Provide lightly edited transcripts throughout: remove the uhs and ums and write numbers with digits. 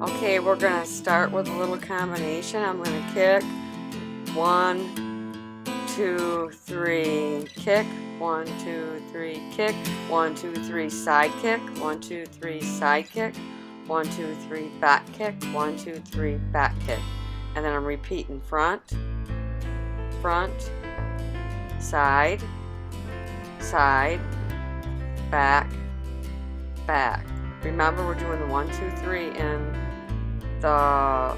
Okay, we're going to start with a little combination. I'm going to kick 1, 2, 3, kick 1, 2, 3, kick 1, 2, 3, side kick 1, 2, 3, side kick 1, 2, 3, back kick 1, 2, 3, back kick, and then I'm repeating front, front, side, side, back, back. Remember, we're doing the 1, 2, 3 in the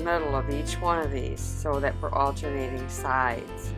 middle of each one of these so that we're alternating sides.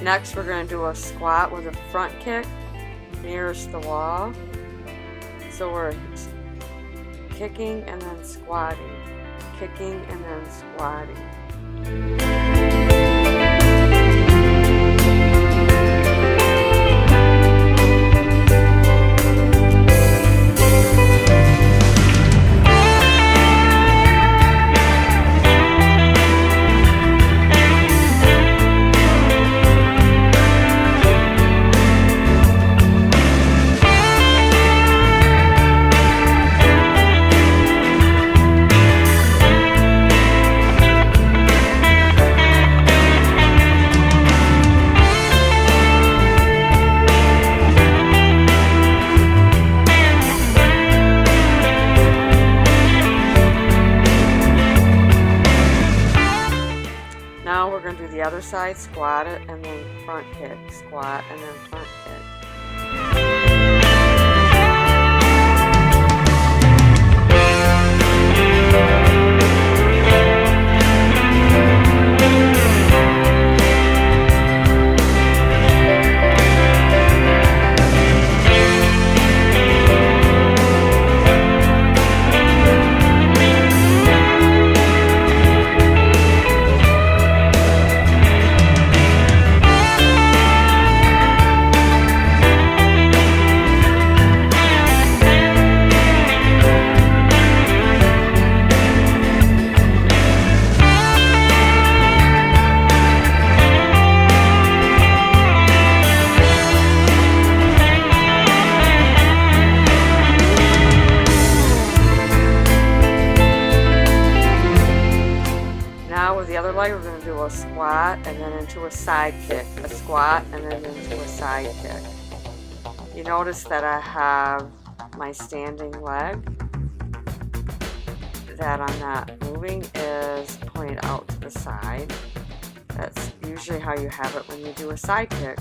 Next, we're going to do a squat with a front kick nearest the wall. So we're kicking and then squatting, kicking and then squatting. Now we're going to do the other side, squat it, and then front kick, squat, and then front kick. With the other leg, we're going to do a squat and then into a side kick, a squat and then into a side kick. You notice that I have my standing leg that I'm not moving is pointed out to the side. That's usually how you have it when you do a side kick.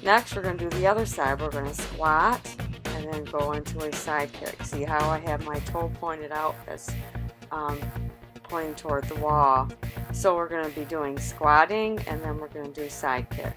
Next, we're going to do the other side. We're going to squat and then go into a side kick. See how I have my toe pointed out as pointing toward the wall. So we're going to be doing squatting and then we're going to do side kick.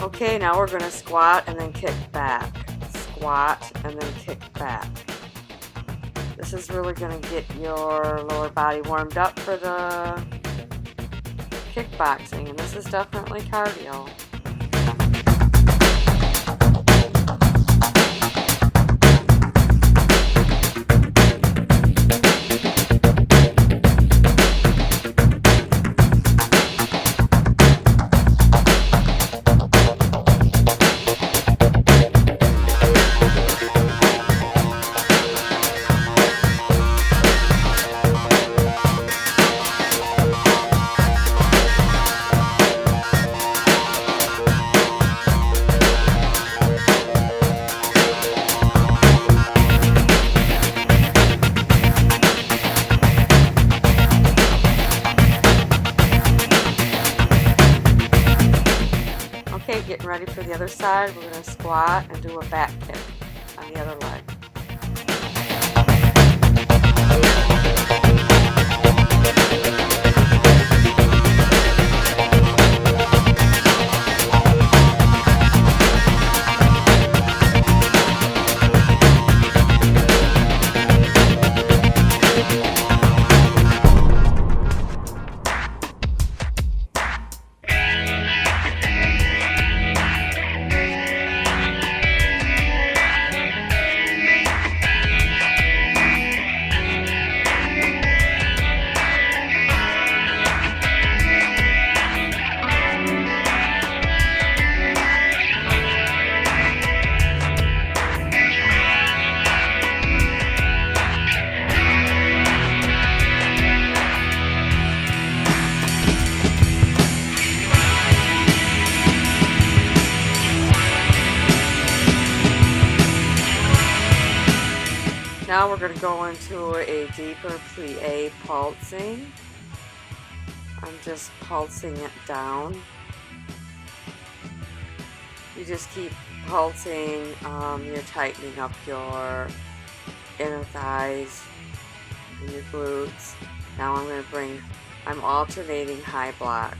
Okay, now we're going to squat and then kick back. Squat and then kick back. This is really going to get your lower body warmed up for the kickboxing, and this is definitely cardio. Okay, getting ready for the other side. We're going to squat and do a back kick on the other leg. Now we're going to go into a deeper plie pulsing. I'm just pulsing it down. You just keep pulsing, you're tightening up your inner thighs and your glutes. Now I'm alternating high blocks.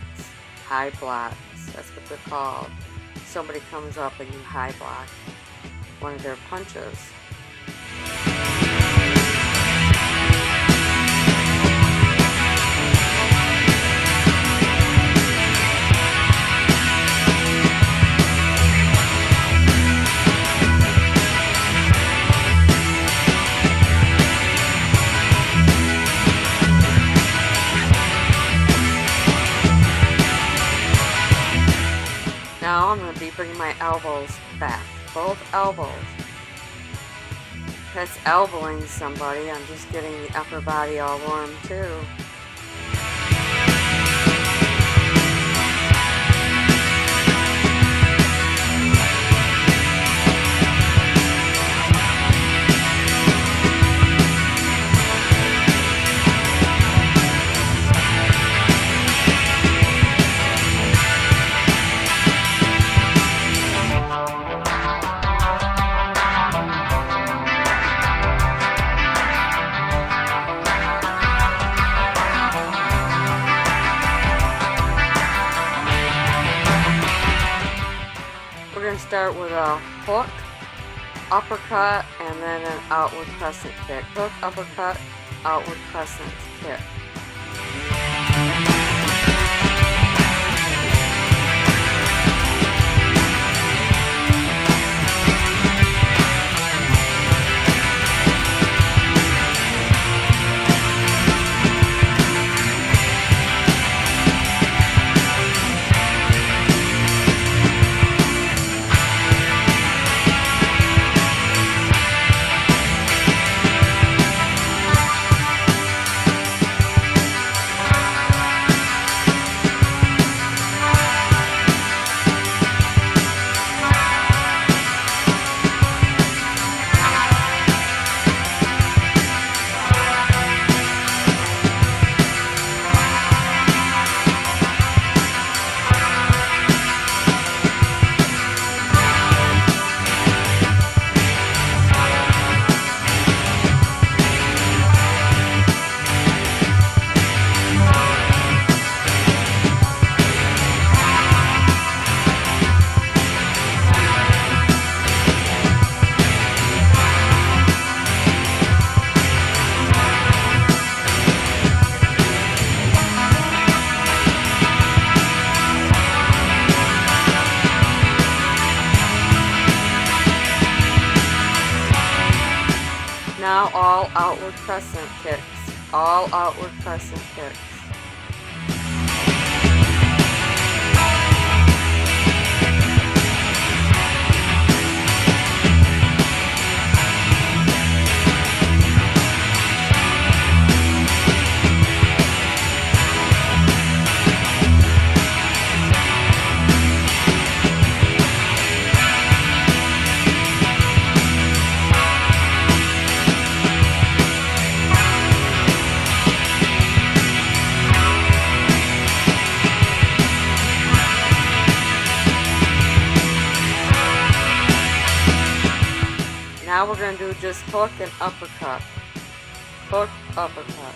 High blocks, that's what they're called. Somebody comes up and you high block one of their punches. Now I'm going to be bringing my elbows back, both elbows. That's elbowing somebody. I'm just getting the upper body all warm too. Start with a hook, uppercut, and then an outward crescent kick. Hook, uppercut, outward crescent kick. Now all outward crescent kicks. All outward crescent kicks. Now we're going to do just hook and uppercut. Hook, uppercut.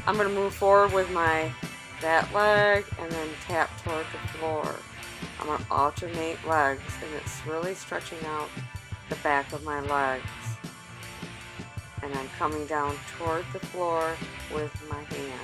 I'm going to move forward with that leg and then tap toward the floor. I'm going to alternate legs, and it's really stretching out the back of my legs. And I'm coming down toward the floor with my hand.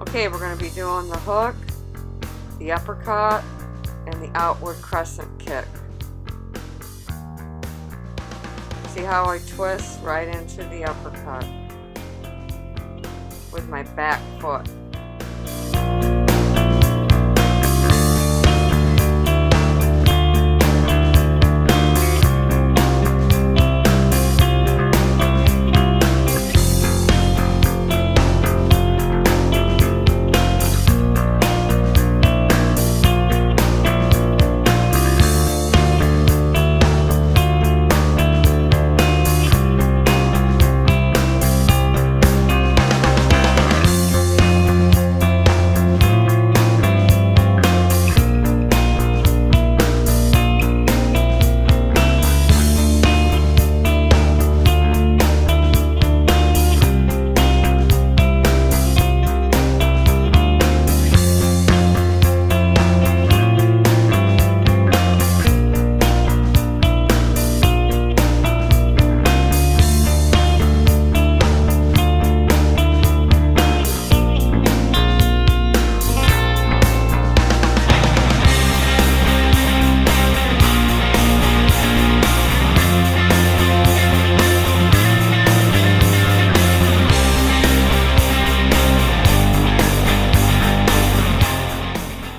Okay, we're going to be doing the hook, the uppercut, and the outward crescent kick. See how I twist right into the uppercut with my back foot.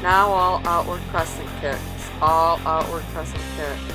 Now all outward crescent kicks. All outward crescent kicks.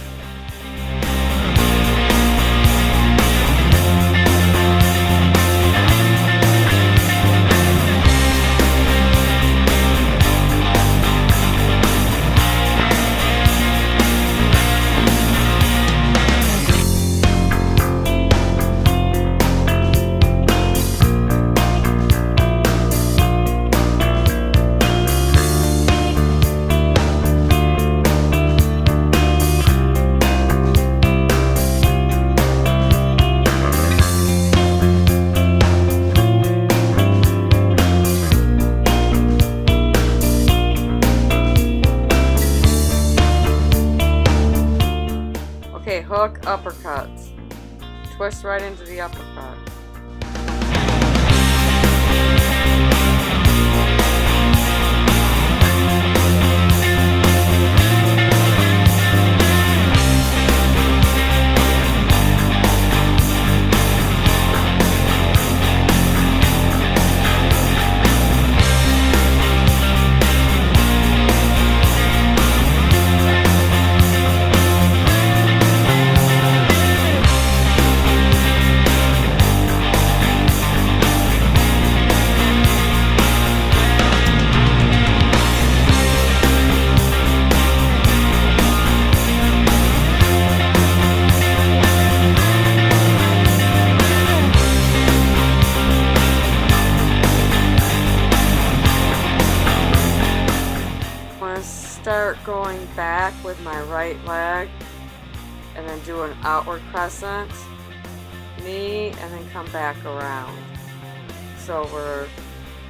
Hook uppercuts. Twist right into the uppercut. Start going back with my right leg and then do an outward crescent knee and then come back around. So we're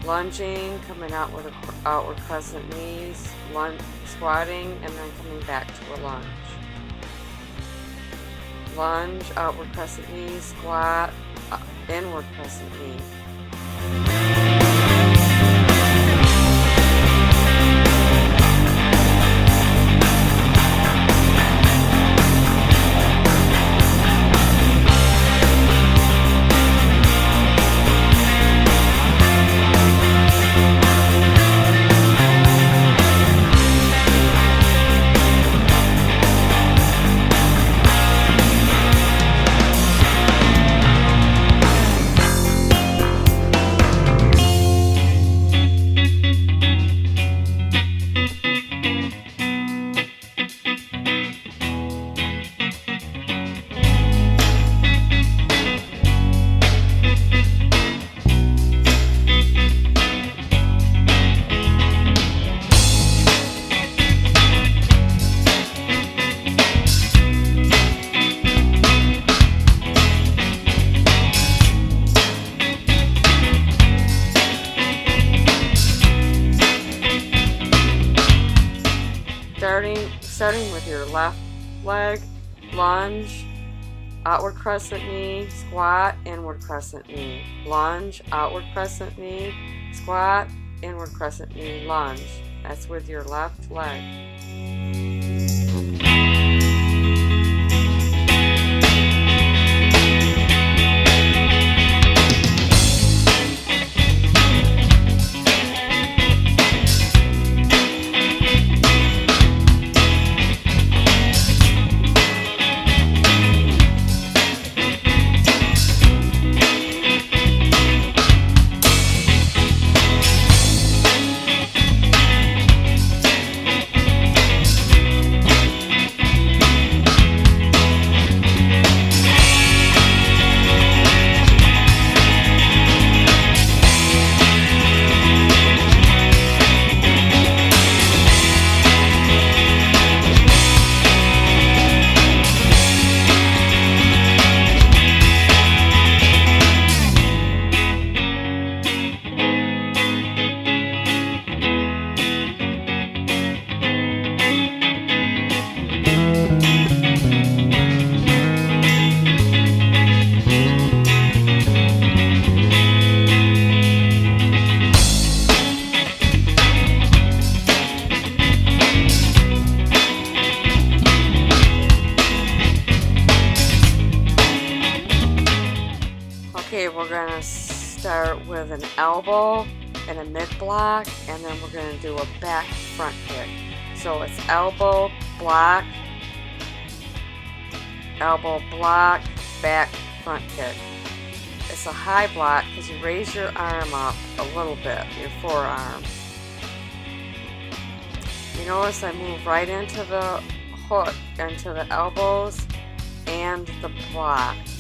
lunging, coming out with an outward crescent knees, squatting, and then coming back to a lunge. Lunge, outward crescent knees, squat, inward crescent knee. Starting with your left leg, lunge, outward crescent knee, squat, inward crescent knee, lunge, outward crescent knee, squat, inward crescent knee, lunge. That's with your left leg. Okay, we're going to start with an elbow and a mid block, and then we're going to do a back front kick. So it's elbow, block, back front kick. It's a high block because you raise your arm up a little bit, your forearm. You notice I move right into the hook, into the elbows and the blocks.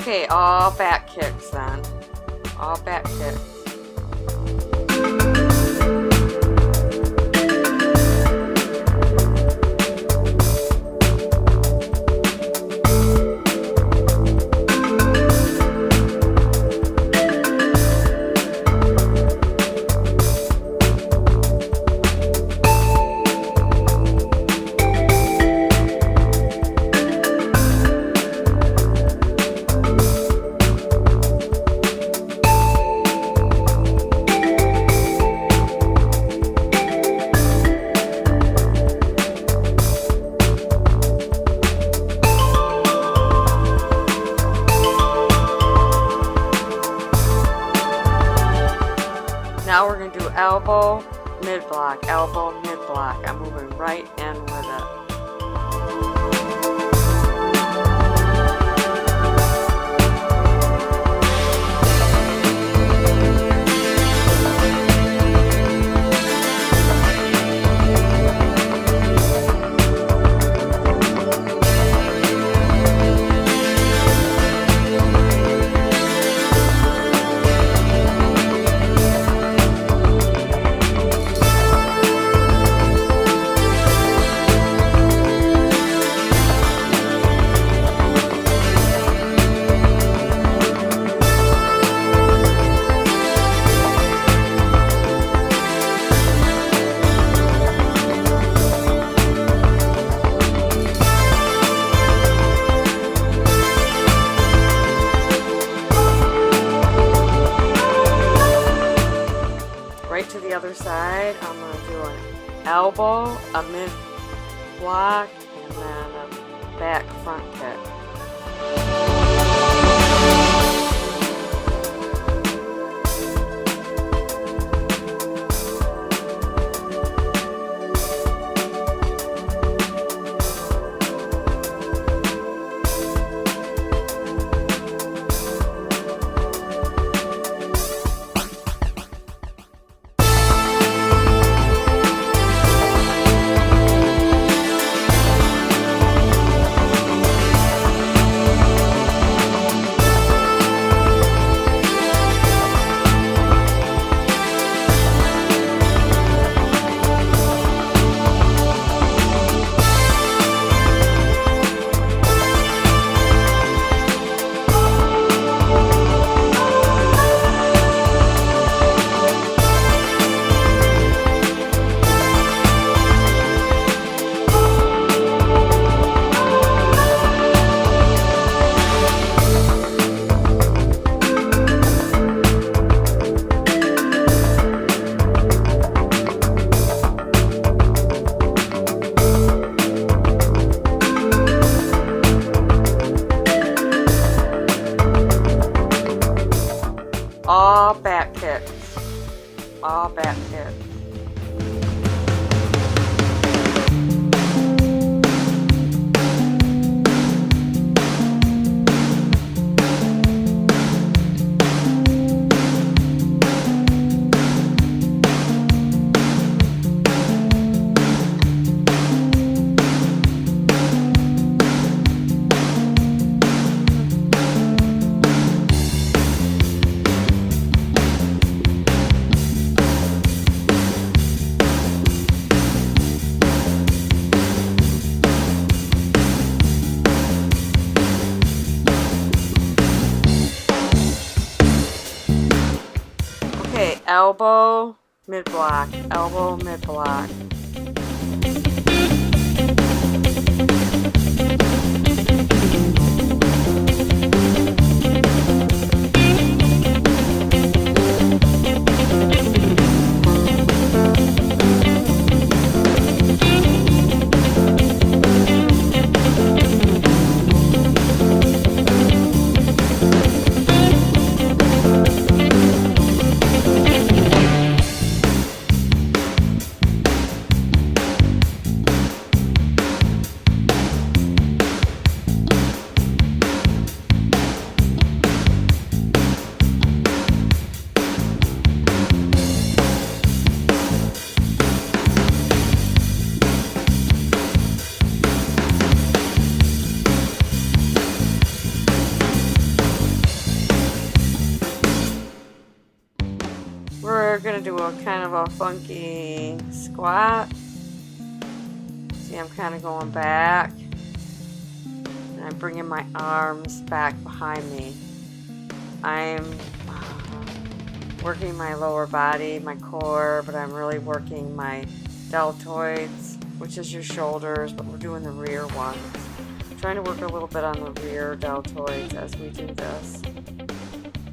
Okay, all back kicks then. All back kicks. Now we're going to do elbow, mid-block, elbow, mid-block. I'm moving right in with it. To the other side, I'm going to do an elbow, a mid block, and then a back front kick. All back kicks. All back kicks. Okay, elbow, mid-block, elbow, mid-block. gonna do a kind of a funky squat. See, I'm kind of going back, and I'm bringing my arms back behind me. I'm working my lower body, my core, but I'm really working my deltoids, which is your shoulders, but we're doing the rear ones. I'm trying to work a little bit on the rear deltoids as we do this.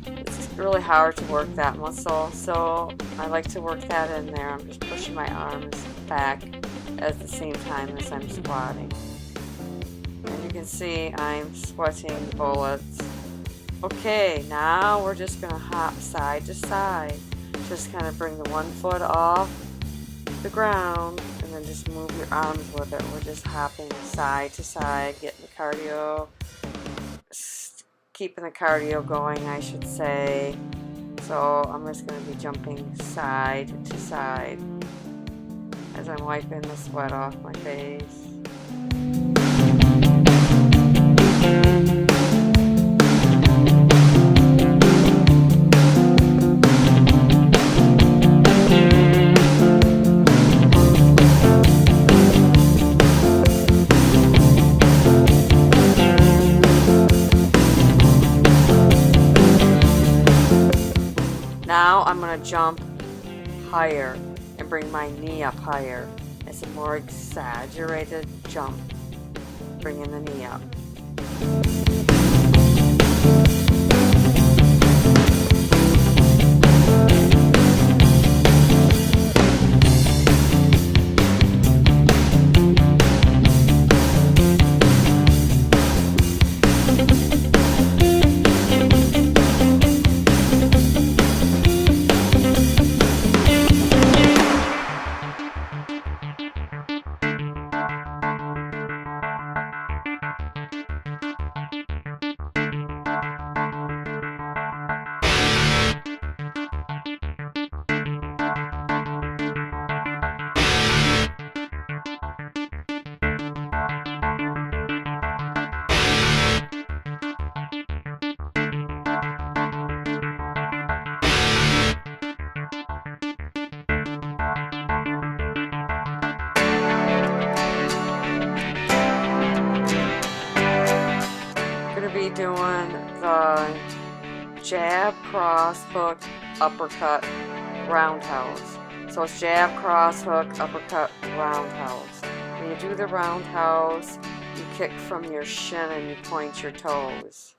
It's really hard to work that muscle, so I like to work that in there. I'm just pushing my arms back at the same time as I'm squatting. And you can see I'm sweating bullets. Okay, now we're just going to hop side to side. Just kind of bring the one foot off the ground and then just move your arms with it. We're just hopping side to side, getting the cardio, keeping the cardio going, I should say. So I'm just going to be jumping side to side as I'm wiping the sweat off my face. Now I'm going to jump higher and bring my knee up higher. It's a more exaggerated jump, bringing the knee up. Be doing the jab, cross, hook, uppercut, roundhouse. So it's jab, cross, hook, uppercut, roundhouse. When you do the roundhouse, you kick from your shin and you point your toes.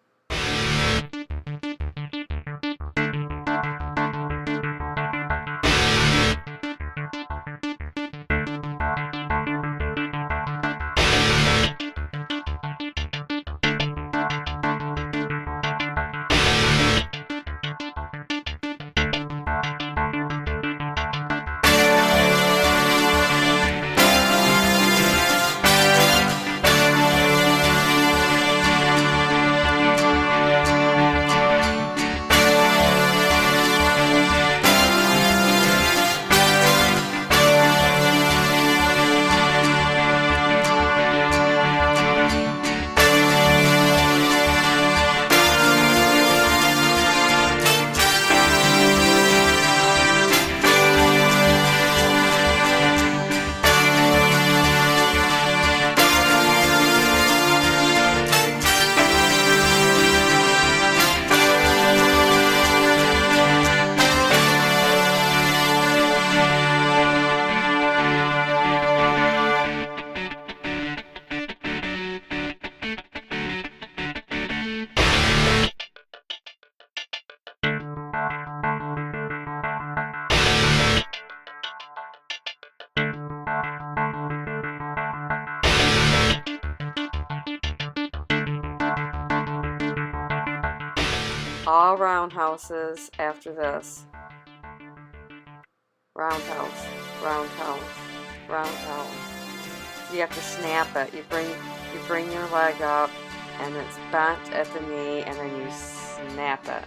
All roundhouses after this. Roundhouse, roundhouse, roundhouse. You have to snap it. You bring your leg up and it's bent at the knee and then you snap it.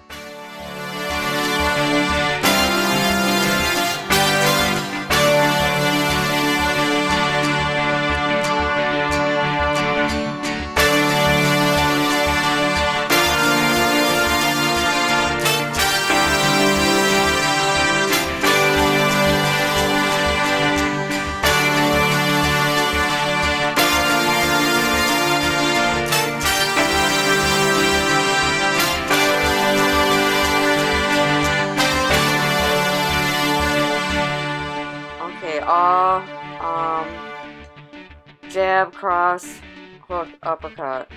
Jab, cross, hook, uppercut.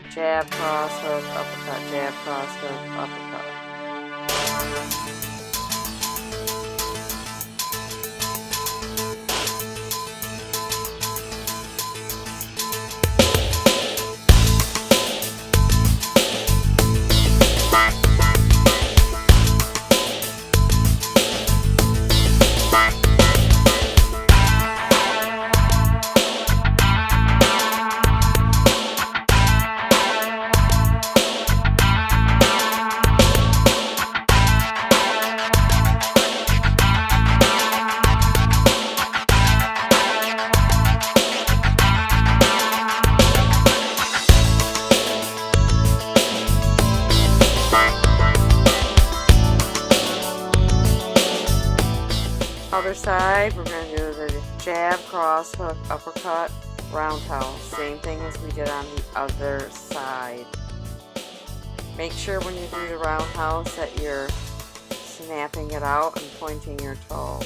Jab, cross, hook, uppercut. Jab, cross, hook, uppercut. Other side, we're going to do the jab, cross, hook, uppercut, roundhouse. Same thing as we did on the other side. Make sure when you do the roundhouse that you're snapping it out and pointing your toe.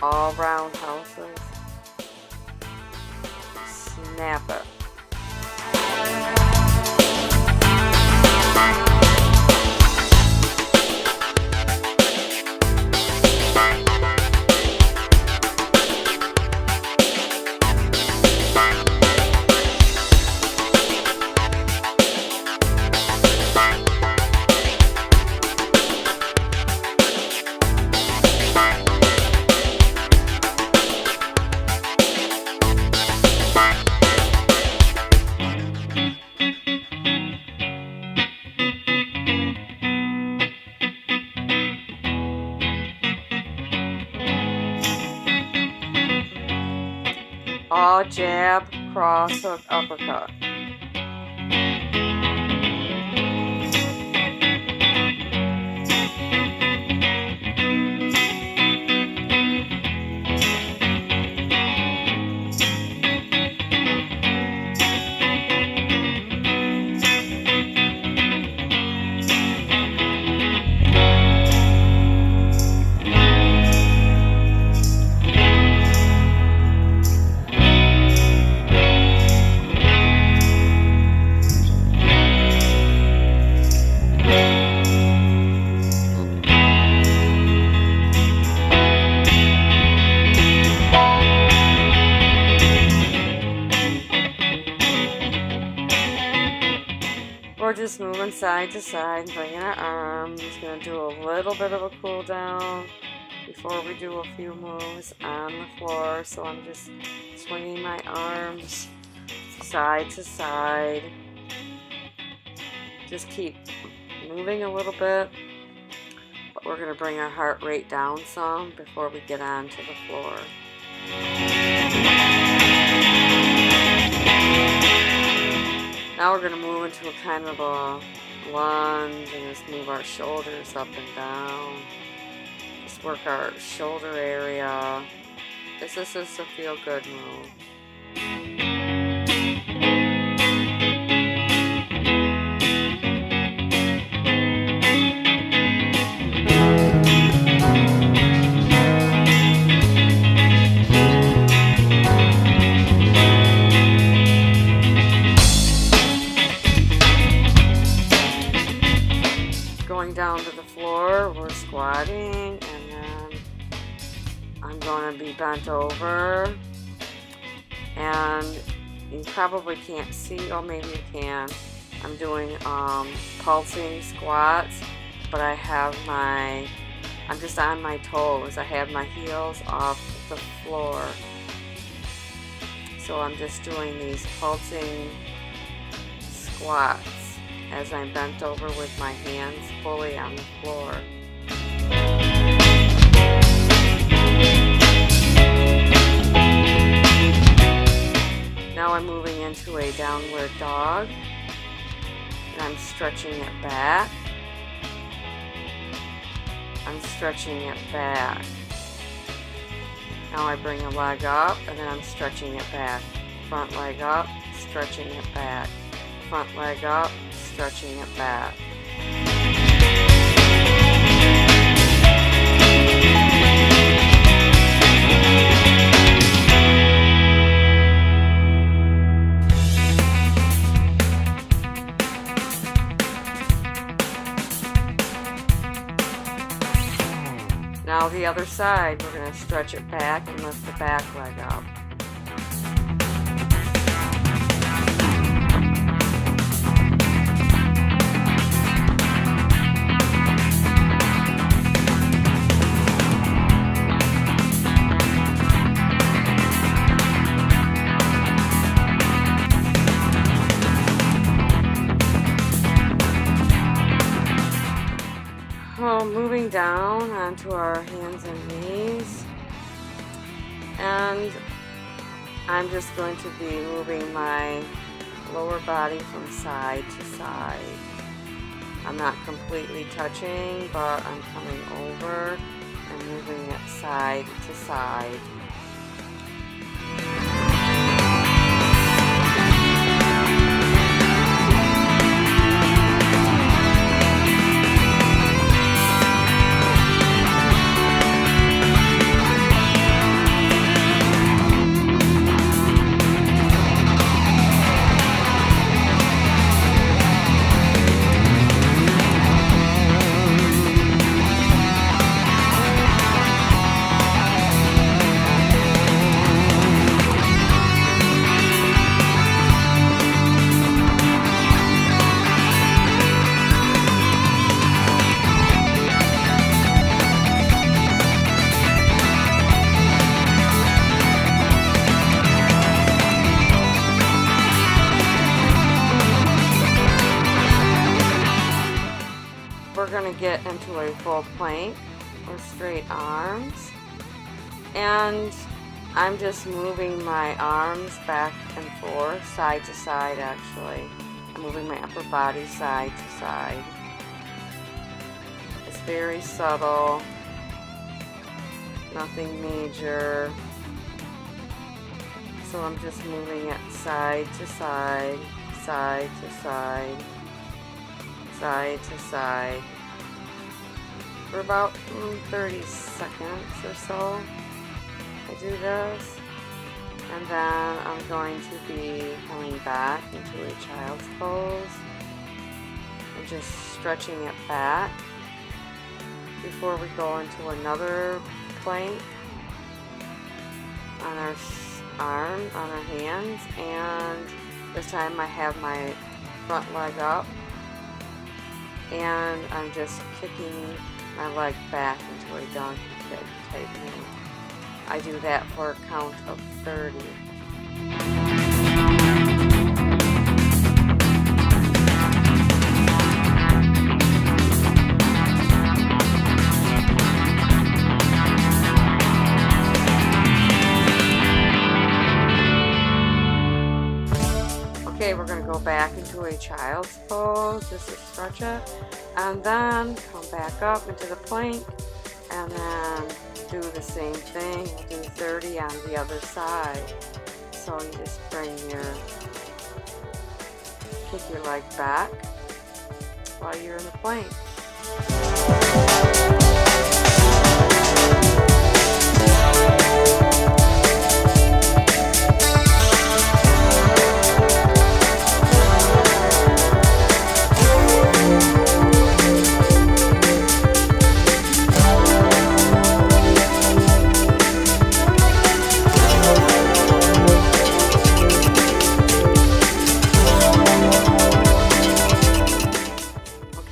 All roundhouses. Snap it. All jab, cross, hook, uppercut. We're just moving side to side, bringing our arms. Going to do a little bit of a cool down before we do a few moves on the floor. So I'm just swinging my arms side to side. Just keep moving a little bit, but we're going to bring our heart rate down some before we get onto the floor. Now we're going to move into a kind of a lunge and just move our shoulders up and down. just work our shoulder area. This is just a feel-good move. Going down to the floor, we're squatting, and then I'm going to be bent over, and you probably can't see, or maybe you can. I'm doing pulsing squats, but I'm just on my toes. I have my heels off the floor, so I'm just doing these pulsing squats as I'm bent over with my hands fully on the floor. Now I'm moving into a downward dog, and I'm stretching it back. I'm stretching it back. Now I bring a leg up, and then I'm stretching it back. Front leg up, stretching it back. Front leg up, stretching it back. Now the other side, we're going to stretch it back and lift the back leg up. Moving down onto our hands and knees, and I'm just going to be moving my lower body from side to side. I'm not completely touching, but I'm coming over and moving it side to side. We're going to get into a full plank with straight arms, and I'm just moving my arms back and forth, side to side actually. I'm moving my upper body side to side. It's very subtle, nothing major. So I'm just moving it side to side, side to side, side to side for about 30 seconds or so. I do this, and then I'm going to be coming back into a child's pose and just stretching it back before we go into another plank on our arm, on our hands, and this time I have my front leg up, and I'm just kicking my leg back into a donkey kick type move. I do that for a count of 30. Okay, we're going to go back into a child's pose just to stretch it, and then come back up into the plank And then do the same thing, do 30 on the other side. So you just kick your leg back while you're in the plank.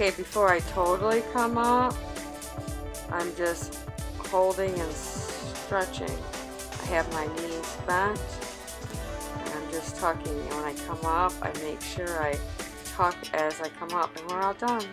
Okay, before I totally come up, I'm just holding and stretching. I have my knees bent, and I'm just tucking. And when I come up, I make sure I tuck as I come up, and we're all done.